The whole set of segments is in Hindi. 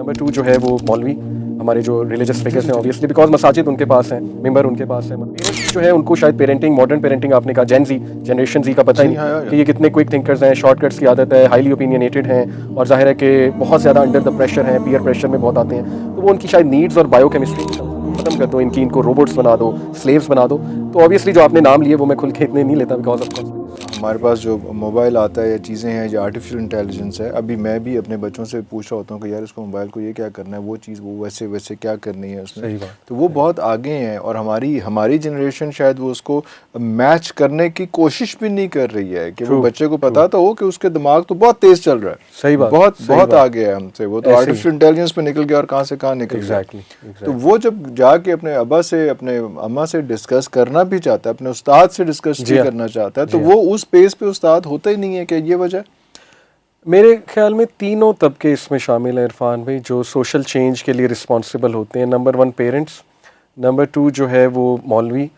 नंबर 2 जो है वो मौलवी हमारे जो रिलीजियस फिगर्स हैं ऑब्वियसली बिकॉज मसाजिद उनके पास हैं, मेंबर उनके पास हैं। पेरेंट्स जो है उनको शायद पेरेंटिंग, मॉडर्न पेरेंटिंग आपने कहा जनरेशन जी का पता ही नहीं कि ये कितने क्विक थिंकर्स हैं, शॉर्टकट्स की आदत है, हाईली ओपिनियनेटेड हैं और जाहिर है कि बहुत ज़्यादा अंडर द प्रेशर हैं, पीयर प्रेशर में बहुत आते हैं। तो वो उनकी शायद नीड्स और बायोकेमिस्ट्री खत्म कर दो, इनको रोबोट्स बना दो, स्लेव्स बना दो। तो ऑब्वियसली जो आपने नाम लिए वो मैं खुल के इतने नहीं लेता बिकॉज ऑफ कोर्स हमारे पास जो मोबाइल आता है या चीज़ें हैं जो आर्टिफिशियल इंटेलिजेंस है, अभी मैं भी अपने बच्चों से पूछ रहा होता हूँ कि यार इसको मोबाइल को ये क्या करना है, वो चीज़ वो वैसे वैसे क्या करनी है उसमें। सही बात। तो वो बहुत आगे हैं और हमारी जनरेशन शायद वो उसको मैच करने की कोशिश भी नहीं कर रही है कि वो बच्चे को पता तो हो कि उसके दिमाग तो बहुत तेज़ चल रहा है। सही बात, बहुत आगे है हमसे। वो तो आर्टिफिशियल इंटेलिजेंस पे निकल गया और कहाँ से कहाँ निकल गया। तो वो जब जाके अपने अब्बा से, अपने अम्मा से डिस्कस करना भी चाहता है, अपने उस्ताद से डिस्कस भी करना चाहता है, तो वो उस पेस पे उस्ताद होता ही नहीं है। क्या ये वजह? मेरे ख्याल में तीनों तबके इसमें शामिल हैं इरफान भाई, जो सोशल चेंज के लिए रिस्पॉन्सिबल होते हैं। नंबर 1 पेरेंट्स, नंबर 2 जो है वो मौलवी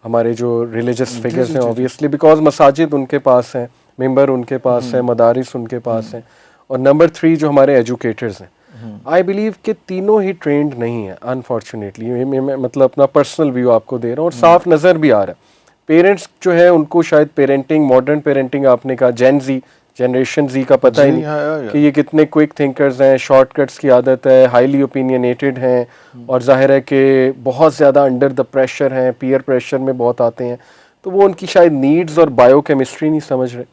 हमारे जो रिलीजियस फिगर्स हैं ऑब्वियसली बिकॉज मसाजिद उनके पास हैं, मेंबर उनके पास हैं, मदारिस उनके पास हैं, और नंबर 3 जो हमारे एजुकेटर्स हैं। आई बिलीव कि तीनों ही ट्रेंड नहीं है अनफॉर्चुनेटली। मैं मतलब अपना पर्सनल व्यू आपको दे रहा हूँ और साफ नज़र भी आ रहा है। पेरेंट्स जो है उनको शायद पेरेंटिंग, मॉडर्न पेरेंटिंग आपने कहा जनरेशन जी का पता ही नहीं कि ये कितने क्विक थिंकर्स हैं, शॉर्टकट्स की आदत है, हाईली ओपिनियनेटेड हैं और जाहिर है कि बहुत ज़्यादा अंडर द प्रेशर हैं, पीयर प्रेशर में बहुत आते हैं। तो वो उनकी शायद नीड्स और बायोकेमिस्ट्री नहीं समझ रहे।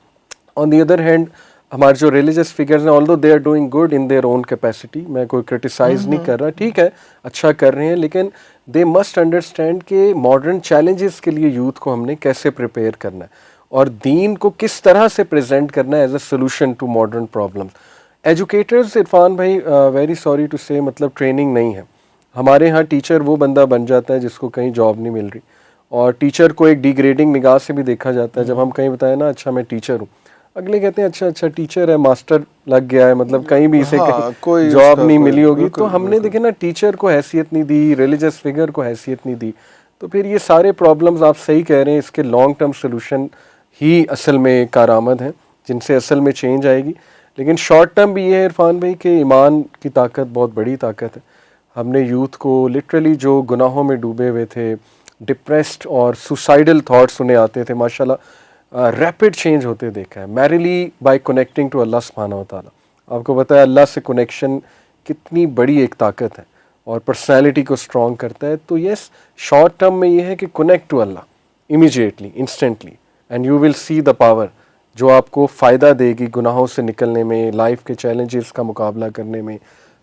ऑन दी अदर हैंड हमारे जो रिलीजियस फिगर्स हैं, although they are doing good in their own capacity, मैं कोई क्रिटिसाइज नहीं कर रहा, ठीक है अच्छा कर रहे हैं, लेकिन दे मस्ट अंडरस्टैंड कि मॉडर्न चैलेंजेस के लिए यूथ को हमने कैसे प्रिपेयर करना है और दीन को किस तरह से प्रेजेंट करना है as a solution to modern problems. Educators Irfan भाई वेरी सॉरी टू से मतलब ट्रेनिंग नहीं है हमारे यहाँ। टीचर वो बंदा बन जाता है जिसको कहीं जॉब नहीं मिल रही, और टीचर को एक डिग्रेडिंग निगाह से भी देखा जाता है। जब हम कहीं बताए ना अच्छा मैं टीचर हूँ, अगले कहते हैं अच्छा टीचर है, मास्टर लग गया है, मतलब कहीं भी इसे कहीं जॉब नहीं मिली होगी। तो हमने देखे ना टीचर को हैसियत नहीं दी, रिलीजियस फिगर को हैसियत नहीं दी। तो फिर ये सारे प्रॉब्लम्स आप सही कह रहे हैं, इसके लॉन्ग टर्म सोल्यूशन ही असल में कारआमद हैं जिनसे असल में चेंज आएगी। लेकिन शॉर्ट टर्म भी ये है इरफान भाई कि ईमान की ताकत बहुत बड़ी ताकत है। हमने यूथ को लिटरली जो गुनाहों में डूबे हुए थे, डिप्रेस्ड और सुसाइडल थॉट्स उन्हें आते थे, माशाल्लाह रैपिड चेंज होते देखा है merrily bye connecting to Allah सुब्हानहू व तआला। आपको पता है अल्लाह से कनेक्शन कितनी बड़ी एक ताकत है और पर्सनैलिटी को स्ट्रॉन्ग करता है। तो यस, शॉर्ट टर्म में ये है कि connect to Allah immediately, instantly, and you will see the power जो आपको फ़ायदा देगी गुनाहों से निकलने में, लाइफ के चैलेंजेस का मुकाबला करने में,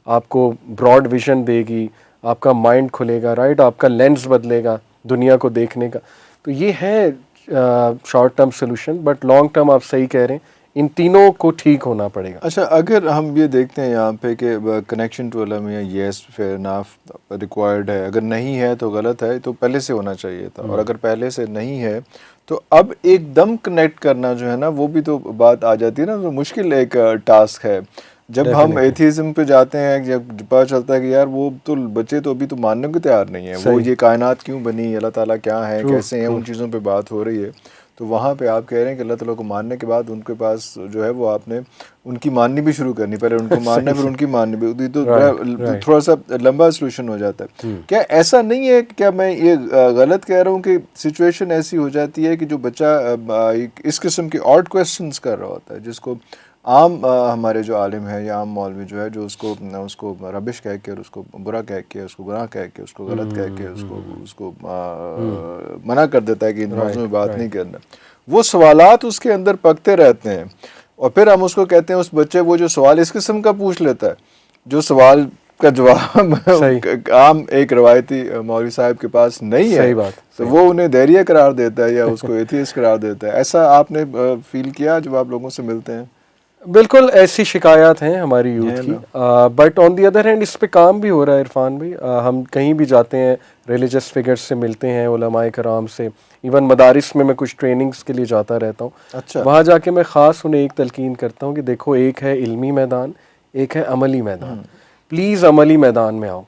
आपको ब्रॉड विजन देगी, आपका माइंड खुलेगा, राइट, आपका लेंस बदलेगा दुनिया को देखने का। तो ये है short term solution, but long term आप सही कह रहे हैं, इन तीनों को ठीक होना पड़ेगा। अच्छा, अगर हम ये देखते हैं यहाँ पे कि कनेक्शन टू अल्लाह में येस फेयर इनफ रिक्वायर्ड है, अगर नहीं है तो गलत है, तो पहले से होना चाहिए था, और अगर पहले से नहीं है तो अब एकदम कनेक्ट करना जो है ना, वो भी तो बात आ जाती है ना, तो मुश्किल एक टास्क है। जब हम एथिज्म पे जाते हैं, जब पता चलता है कि यार वो तो बच्चे तो अभी तो मानने को तैयार नहीं है, वो ये कायनात क्यों बनी, अल्लाह ताला क्या है, कैसे हैं, उन चीज़ों पे बात हो रही है। तो वहाँ पे आप कह रहे हैं कि अल्लाह ताला को मानने के बाद उनके पास जो है वो आपने उनकी माननी भी शुरू करनी, पहले उनको मानना फिर उनकी माननी भी, तो थोड़ा सा लंबा सोल्यूशन हो जाता है। क्या ऐसा नहीं है, क्या मैं ये गलत कह रहा हूँ कि सिचुएशन ऐसी हो जाती है कि जो बच्चा इस किस्म के ऑड क्वेश्चंस कर रहा होता है, जिसको आम हमारे जो आलिम है या आम मौलवी जो है, जो उसको रबिश कह के, उसको बुरा कह के, उसको गुनाह कह के, उसको गलत कह के, उसको मना कर देता है कि इन मौजूद में बात नहीं करना, वो सवालात उसके अंदर पकते रहते हैं। और फिर हम उसको कहते हैं, उस बच्चे वो जो सवाल इस किस्म का पूछ लेता है, जो सवाल का जवाब आम एक रवायती मौलवी साहब के पास नहीं है, तो वो उन्हें धैर्य करार देता है या उसको एथियस्ट करार देता है। ऐसा आपने फील किया जब आप लोगों से मिलते हैं? बिल्कुल ऐसी शिकायत हैं हमारी यूथ की, but on the other hand इस पे काम भी हो रहा है इरफान भाई। हम कहीं भी जाते हैं, रिलीजियस फिगर्स से मिलते हैं, उलमाए कराम से, इवन मदारिस में मैं कुछ ट्रेनिंग्स के लिए जाता रहता हूँ। अच्छा, वहाँ जाके मैं ख़ास उन्हें एक तलकीन करता हूँ कि देखो, एक है इल्मी मैदान, एक है अमली मैदान, प्लीज़ अमली मैदान में आओ।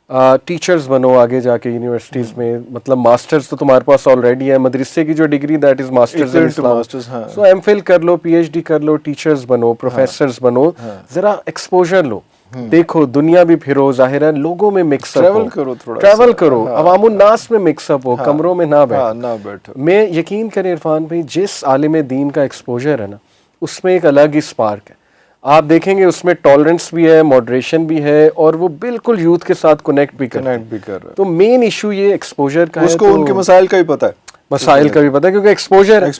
टीचर्स बनो आगे जाके यूनिवर्सिटीज़ में, मतलब मास्टर्स तो तुम्हारे पास ऑलरेडी है, मदरसे की जो degree that is masters in Islam, so MPhil कर लो, पीएचडी कर लो, टीचर्स बनो, प्रोफेसर्स बनो, ज़रा एक्सपोजर लो, देखो दुनिया भी फिरो, जाहिर है लोगों में मिक्सअप ट्रैवल करो, थोड़ा ट्रैवल करो, अवामुन नास में मिक्सअप हो, कमरों में ना बैठो। मैं यकीन करें इरफान भाई, जिस आलिम दीन का एक्सपोजर है ना, उसमें एक अलग ही स्पार्क है। आप देखेंगे उसमें टॉलरेंस भी है, मॉडरेशन भी है, और वो बिल्कुल यूथ के साथ कनेक्ट भी कर रहा है। तो मेन इशू ये एक्सपोजर का उसको है, तो उनके मसाइल का भी पता है, मसाइल का भी पता है, क्योंकि एक्सपोजर है।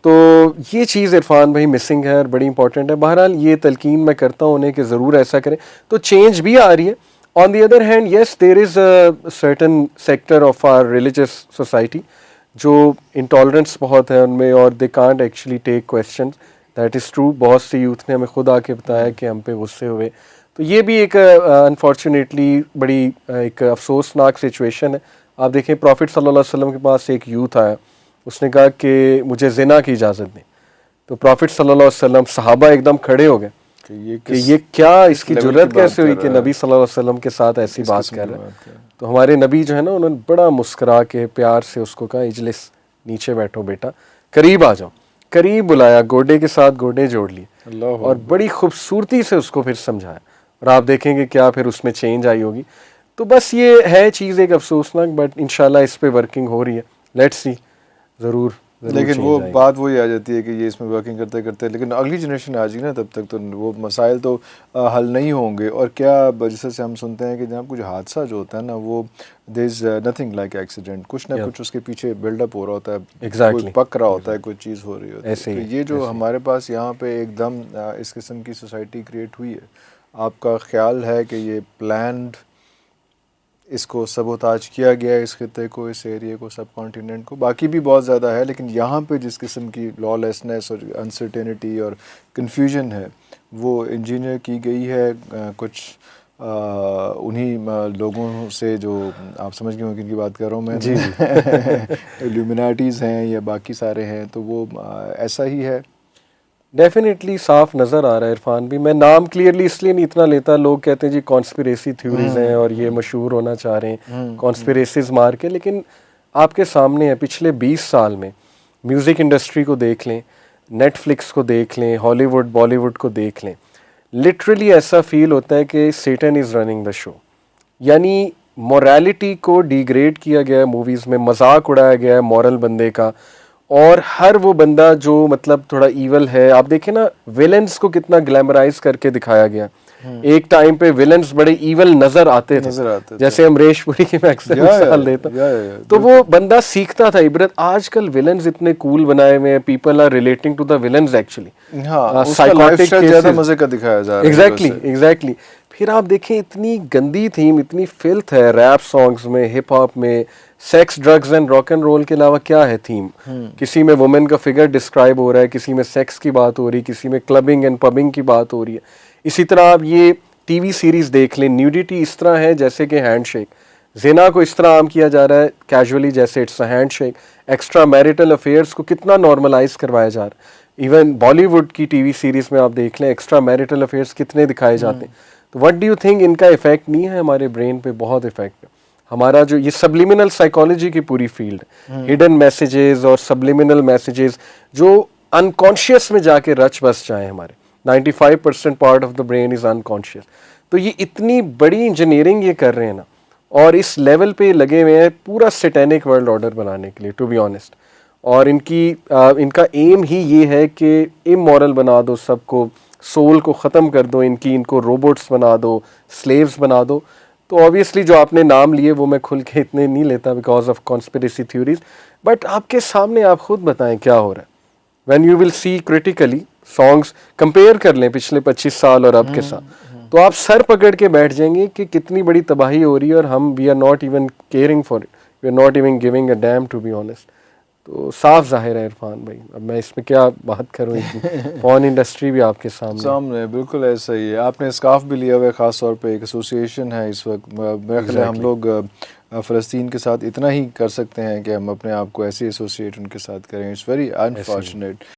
तो ये चीज़ इरफान भाई मिसिंग है और बड़ी इंपॉर्टेंट है। बहरहाल ये तलकीन मैं करता हूँ उन्हें कि ज़रूर ऐसा करें, तो चेंज भी आ रही है। On the other hand yes, there is a certain sector of our religious society जो इंटॉलरेंस बहुत है उनमें, और they can't actually take question, that is true. बहुत से यूथ ने हमें खुद आके बताया कि हम पे गुस्से हुए, तो ये भी एक अनफॉर्चुनेटली बड़ी एक अफसोसनाक सिचुएशन है। आप देखें प्रॉफिट सल्लल्लाहु अलैहि वसल्लम के पास एक यूथ आया, उसने कहा कि मुझे ज़िना की इजाज़त दें, तो प्रॉफिट सल्लल्लाहु अलैहि वसल्लम, सहाबा एकदम खड़े हो गए कि ये क्या, इसकी जुर्रत कैसे हुई कि नबी सल्लल्लाहु अलैहि वसल्लम के साथ ऐसी बात कर रहे हैं। तो हमारे नबी जो है ना, उन्होंने बड़ा मुस्करा के प्यार से उसको कहा, इजलिस, नीचे बैठो बेटा, करीब आ जाओ, करीब बुलाया, गोडे के साथ गोडे जोड़ लिए और बड़ी खूबसूरती से उसको फिर समझाया, और आप देखेंगे क्या फिर उसमें चेंज आई होगी। तो बस ये है चीज़ एक अफसोसनाक, बट इंशाल्लाह इस पे वर्किंग हो रही है, लेट्स सी, ज़रूर। लेकिन वो बात वही आ जाती है कि ये इसमें वर्किंग करते करते, लेकिन अगली जनरेशन आ जाएगी ना, तब तक तो वो मसाइल तो हल नहीं होंगे। और क्या जैसे से हम सुनते हैं कि जब कुछ हादसा जो होता है ना, वो there is nothing like accident, कुछ ना कुछ उसके पीछे बिल्डअप हो रहा होता है, कोई पक रहा होता है, कोई चीज़ हो रही होती है। तो ये जो हमारे पास यहाँ पे एकदम इस किस्म की सोसाइटी क्रिएट हुई है, आपका ख्याल है कि ये प्लान्ड इसको सबोताज किया गया है, इस खिते को, इस एरिया को, सब कॉन्टिनेंट को? बाकी भी बहुत ज़्यादा है, लेकिन यहाँ पे जिस किस्म की लॉलेसनेस और अनसर्टेनिटी और कन्फ्यूजन है, वो इंजीनियर की गई है कुछ उन्हीं लोगों से जो आप समझ गए हो किनकी बात कर रहा हूँ मैं, जी इल्यूमिनाटीज़ हैं या बाकी सारे हैं, तो वो ऐसा ही है। डेफिनेटली साफ नज़र आ रहा है इरफान भी। मैं नाम क्लियरली इसलिए नहीं इतना लेता, लोग कहते हैं जी कॉन्स्पिरेसी थ्योरीज हैं और ये मशहूर होना चाह रहे हैं कॉन्स्पिरेसीज मार के, लेकिन आपके सामने है पिछले 20 साल में म्यूज़िक इंडस्ट्री को देख लें, नेटफ्लिक्स को देख लें, हॉलीवुड बॉलीवुड को देख लें, लिटरली ऐसा फील होता है कि सेटन इज़ रनिंग द शो। यानी मोरालिटी को डिग्रेड किया गया है मूवीज़ में, मजाक उड़ाया गया है मॉरल बंदे का, और हर वो बंदा जो मतलब थोड़ा ईवल है, आप देखें ना विलन्स को कितना ग्लैमराइज करके दिखाया गया। एक टाइम पे विलन्स बड़े ईवल नजर आते थे, जैसे अमरीश पुरी की मैं अक्सर मिसाल देता हूं, तो वो बंदा सीखता था इबरत। आजकल विलन्स इतने कूल बनाए हुए हैं, people are relating to the villains actually, psychotic ज्यादा मजे का दिखाया जा रहा है। एग्जैक्टली। फिर आप देखें इतनी गंदी थीम, इतनी फिल्थ है रैप सॉन्ग्स में, हिप हॉप में, sex drugs and rock and roll के अलावा क्या है थीम? किसी में वुमेन का फिगर डिस्क्राइब हो रहा है, किसी में सेक्स की बात हो रही है, किसी में क्लबिंग एंड पबिंग की बात हो रही है। इसी तरह आप ये टीवी सीरीज देख लें, न्यूडिटी इस तरह है जैसे कि हैंडशेक, जिना को इस तरह आम किया जा रहा है कैजुअली जैसे it's a handshake, extra marital affairs को कितना नॉर्मलाइज करवाया जा रहा है। इवन बॉलीवुड की टीवी सीरीज में आप देख लें एक्स्ट्रा मैरिटल अफेयर्स कितने दिखाए जाते हैं। तो व्हाट डू यू थिंक, इनका इफेक्ट नहीं है हमारे ब्रेन पे? बहुत इफेक्ट है। हमारा जो ये सबलिमिनल साइकोलॉजी की पूरी फील्ड है, हिडन मैसेजेस और सबलिमिनल मैसेजेस जो अनकॉन्शियस में जाके रच बस जाए हमारे, 95% part of the brain is unconscious. तो ये इतनी बड़ी इंजीनियरिंग ये कर रहे हैं ना, और इस लेवल पे लगे हुए हैं पूरा सैटेनिक वर्ल्ड ऑर्डर बनाने के लिए, टू बी ऑनेस्ट। और इनका एम ही ये है कि इमोरल बना दो सबको, सोल को ख़त्म कर दो इनको रोबोट्स बना दो, स्लेव्स बना दो। तो ऑब्वियसली जो आपने नाम लिए वो मैं खुल के इतने नहीं लेता because of conspiracy theories, but आपके सामने आप खुद बताएं क्या हो रहा है। When you will C critically songs, compare कर लें पिछले 25 साल और अब के साथ, तो आप सर पकड़ के बैठ जाएंगे कि कितनी बड़ी तबाही हो रही है, और हम we are not even caring for it, we are not even giving a damn, to be honest. तो साफ जाहिर है इरफान भाई, अब मैं इसमें क्या बात करूँ, फोन इंडस्ट्री भी आपके सामने बिल्कुल ऐसा ही है। आपने स्कार्फ भी लिया हुआ है, ख़ास तौर पे एक एसोसिएशन है इस वक्त। मेरे ख्याल हम लोग फ़लस्तीन के साथ इतना ही कर सकते हैं कि हम अपने आप को ऐसे एसोसिएट उनके साथ करें। It's very unfortunate.